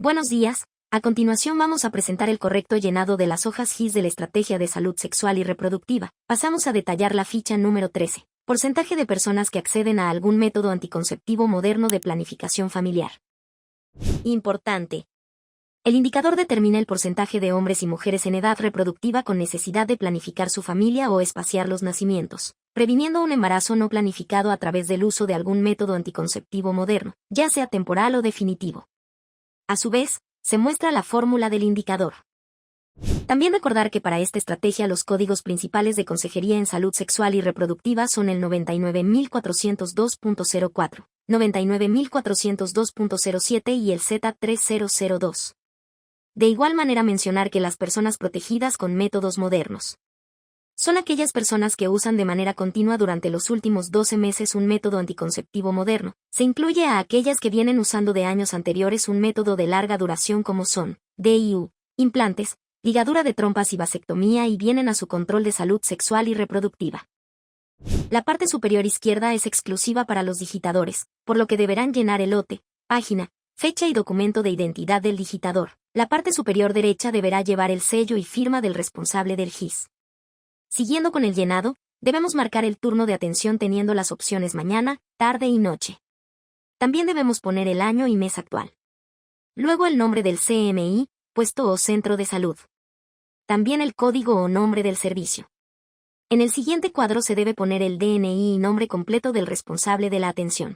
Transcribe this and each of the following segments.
Buenos días, a continuación vamos a presentar el correcto llenado de las hojas GIS de la Estrategia de Salud Sexual y Reproductiva. Pasamos a detallar la ficha número 13. Porcentaje de personas que acceden a algún método anticonceptivo moderno de planificación familiar. Importante. El indicador determina el porcentaje de hombres y mujeres en edad reproductiva con necesidad de planificar su familia o espaciar los nacimientos, previniendo un embarazo no planificado a través del uso de algún método anticonceptivo moderno, ya sea temporal o definitivo. A su vez, se muestra la fórmula del indicador. También recordar que para esta estrategia los códigos principales de Consejería en Salud Sexual y Reproductiva son el 99402.04, 99402.07 y el Z3002. De igual manera mencionar que las personas protegidas con métodos modernos son aquellas personas que usan de manera continua durante los últimos 12 meses un método anticonceptivo moderno. Se incluye a aquellas que vienen usando de años anteriores un método de larga duración como son DIU, implantes, ligadura de trompas y vasectomía y vienen a su control de salud sexual y reproductiva. La parte superior izquierda es exclusiva para los digitadores, por lo que deberán llenar el lote, página, fecha y documento de identidad del digitador. La parte superior derecha deberá llevar el sello y firma del responsable del GIS. Siguiendo con el llenado, debemos marcar el turno de atención teniendo las opciones mañana, tarde y noche. También debemos poner el año y mes actual. Luego el nombre del CMI, puesto o centro de salud. También el código o nombre del servicio. En el siguiente cuadro se debe poner el DNI y nombre completo del responsable de la atención.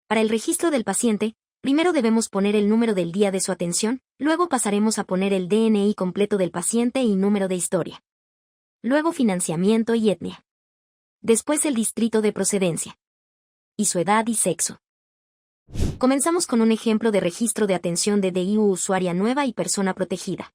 Para el registro del paciente, primero debemos poner el número del día de su atención, luego pasaremos a poner el DNI completo del paciente y número de historia. Luego financiamiento y etnia. Después el distrito de procedencia. Y su edad y sexo. Comenzamos con un ejemplo de registro de atención de DIU usuaria nueva y persona protegida,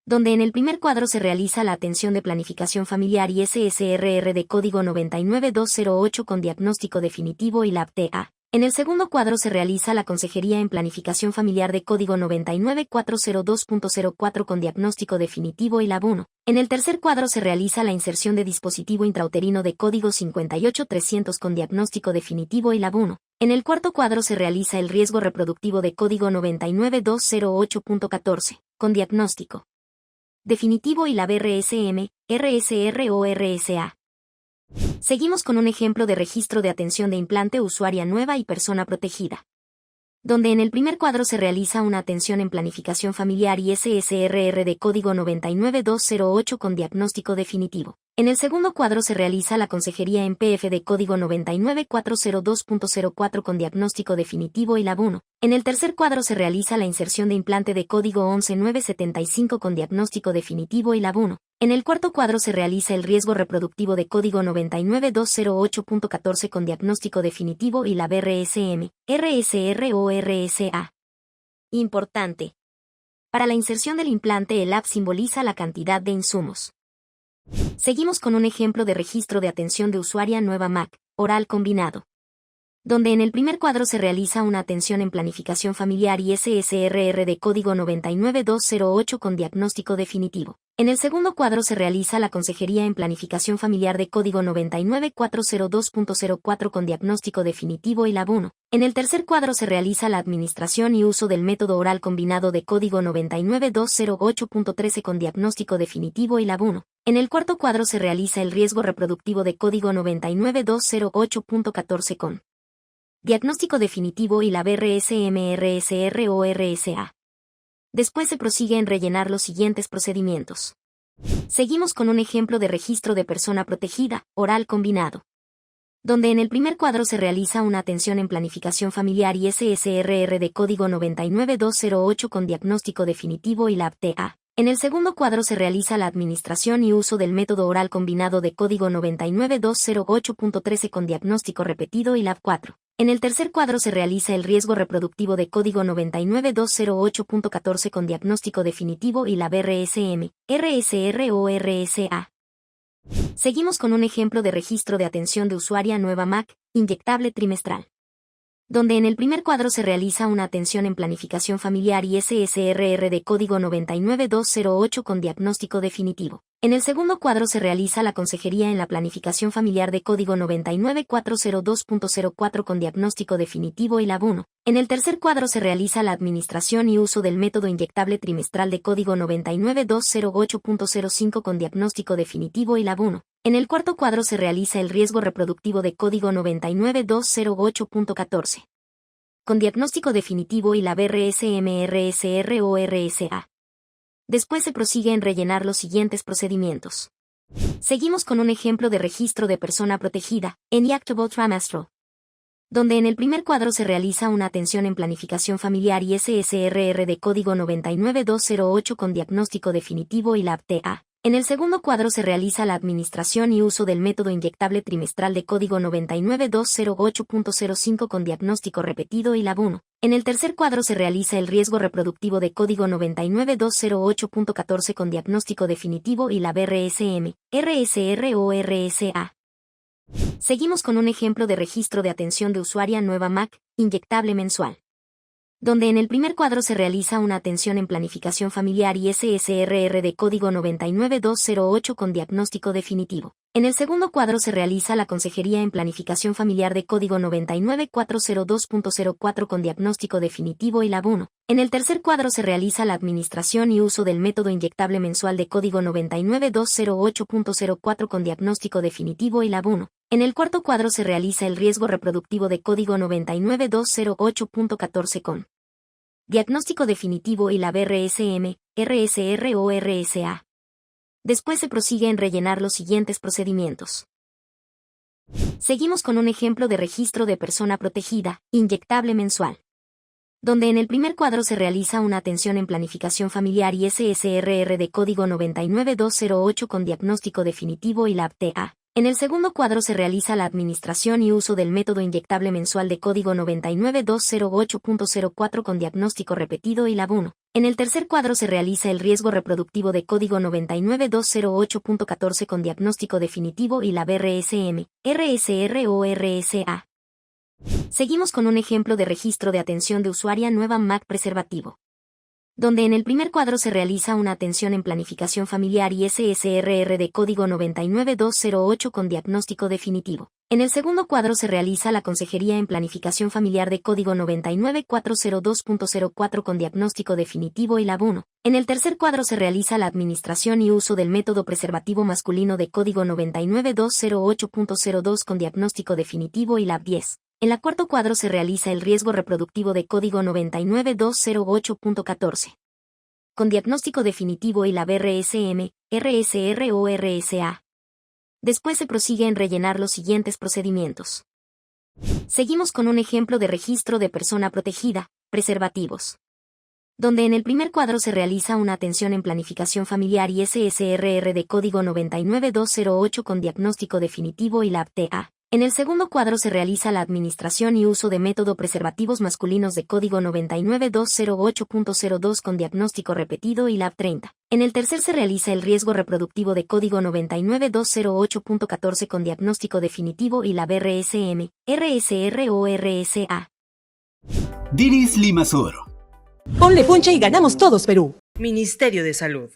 donde en el primer cuadro se realiza la atención de planificación familiar y SSRR de código 99208 con diagnóstico definitivo y LAB-TA. En el segundo cuadro se realiza la consejería en planificación familiar de código 99402.04 con diagnóstico definitivo y LAB-1. En el tercer cuadro se realiza la inserción de dispositivo intrauterino de código 58300 con diagnóstico definitivo y LAB-1. En el cuarto cuadro se realiza el riesgo reproductivo de código 99208.14, con diagnóstico definitivo y LAB-RSM, RSR o RSA. Seguimos con un ejemplo de registro de atención de implante usuaria nueva y persona protegida, donde en el primer cuadro se realiza una atención en planificación familiar y SSRR de código 99208 con diagnóstico definitivo. En el segundo cuadro se realiza la consejería en PF de código 99402.04 con diagnóstico definitivo y LAB-1. En el tercer cuadro se realiza la inserción de implante de código 11975 con diagnóstico definitivo y LAB-1. En el cuarto cuadro se realiza el riesgo reproductivo de código 99208.14 con diagnóstico definitivo y LAB-RSM, RSR o RSA. Importante. Para la inserción del implante el LAB simboliza la cantidad de insumos. Seguimos con un ejemplo de registro de atención de usuaria nueva MAC, oral combinado, donde en el primer cuadro se realiza una atención en planificación familiar y SSRR de código 99208 con diagnóstico definitivo. En el segundo cuadro se realiza la consejería en planificación familiar de código 99402.04 con diagnóstico definitivo y LAB-1. En el tercer cuadro se realiza la administración y uso del método oral combinado de código 99208.13 con diagnóstico definitivo y LAB-1. En el cuarto cuadro se realiza el riesgo reproductivo de código 99208.14 con diagnóstico definitivo y LAB-RSM, RSR o RSA. Después se prosigue en rellenar los siguientes procedimientos. Seguimos con un ejemplo de registro de persona protegida, oral combinado, donde en el primer cuadro se realiza una atención en planificación familiar y SSRR de código 99208 con diagnóstico definitivo y LAB-TA. En el segundo cuadro se realiza la administración y uso del método oral combinado de código 99208.13 con diagnóstico repetido y LAB-4. En el tercer cuadro se realiza el riesgo reproductivo de código 99208.14 con diagnóstico definitivo y LAB-RSM, RSR o RSA. Seguimos con un ejemplo de registro de atención de usuaria nueva MAC, inyectable trimestral, donde en el primer cuadro se realiza una atención en planificación familiar y SSRR de código 99208 con diagnóstico definitivo. En el segundo cuadro se realiza la consejería en la planificación familiar de código 99402.04 con diagnóstico definitivo y Lab 1. En el tercer cuadro se realiza la administración y uso del método inyectable trimestral de código 99208.05 con diagnóstico definitivo y Lab 1. En el cuarto cuadro se realiza el riesgo reproductivo de código 99208.14 con diagnóstico definitivo y Lab RSM, RSR o RSA. Después se prosigue en rellenar los siguientes procedimientos. Seguimos con un ejemplo de registro de persona protegida, Injectable Trimestral, donde en el primer cuadro se realiza una atención en planificación familiar y SSRR de código 99208 con diagnóstico definitivo y Lab TA. En el segundo cuadro se realiza la administración y uso del método inyectable trimestral de código 99208.05 con diagnóstico repetido y Lab 1. En el tercer cuadro se realiza el riesgo reproductivo de código 99208.14 con diagnóstico definitivo y Lab RSM, RSR o RSA. Seguimos con un ejemplo de registro de atención de usuaria nueva MAC, inyectable mensual, donde en el primer cuadro se realiza una atención en planificación familiar y SSRR de código 99208 con diagnóstico definitivo. En el segundo cuadro se realiza la consejería en planificación familiar de código 99402.04 con diagnóstico definitivo y Lab 1. En el tercer cuadro se realiza la administración y uso del método inyectable mensual de código 99208.04 con diagnóstico definitivo y Lab 1. En el cuarto cuadro se realiza el riesgo reproductivo de código 99208.14 con diagnóstico definitivo y Lab RSM, RSR o RSA. Después se prosigue en rellenar los siguientes procedimientos. Seguimos con un ejemplo de registro de persona protegida, inyectable mensual, donde en el primer cuadro se realiza una atención en planificación familiar y SSRR de código 99208 con diagnóstico definitivo y Lab TA. En el segundo cuadro se realiza la administración y uso del método inyectable mensual de código 99208.04 con diagnóstico repetido y Lab 1. En el tercer cuadro se realiza el riesgo reproductivo de código 99208.14 con diagnóstico definitivo y Lab RSM, RSR o RSA. Seguimos con un ejemplo de registro de atención de usuaria nueva MAC preservativo, donde en el primer cuadro se realiza una atención en planificación familiar y SSRR de código 99208 con diagnóstico definitivo. En el segundo cuadro se realiza la consejería en planificación familiar de código 99402.04 con diagnóstico definitivo y Lab 1. En el tercer cuadro se realiza la administración y uso del método preservativo masculino de código 99208.02 con diagnóstico definitivo y Lab 10. En el cuarto cuadro se realiza el riesgo reproductivo de código 99208.14 con diagnóstico definitivo y Lab RSM, RSR o RSA. Después se prosigue en rellenar los siguientes procedimientos. Seguimos con un ejemplo de registro de persona protegida, preservativos, donde en el primer cuadro se realiza una atención en planificación familiar y SSRR de código 99208 con diagnóstico definitivo y Lab TA. En el segundo cuadro se realiza la administración y uso de método preservativos masculinos de código 99208.02 con diagnóstico repetido y Lab 30. En el tercer se realiza el riesgo reproductivo de código 99208.14 con diagnóstico definitivo y Lab RSM, RSR o RSA. Diris Limasol. Ponle punche y ganamos todos, Perú. Ministerio de Salud.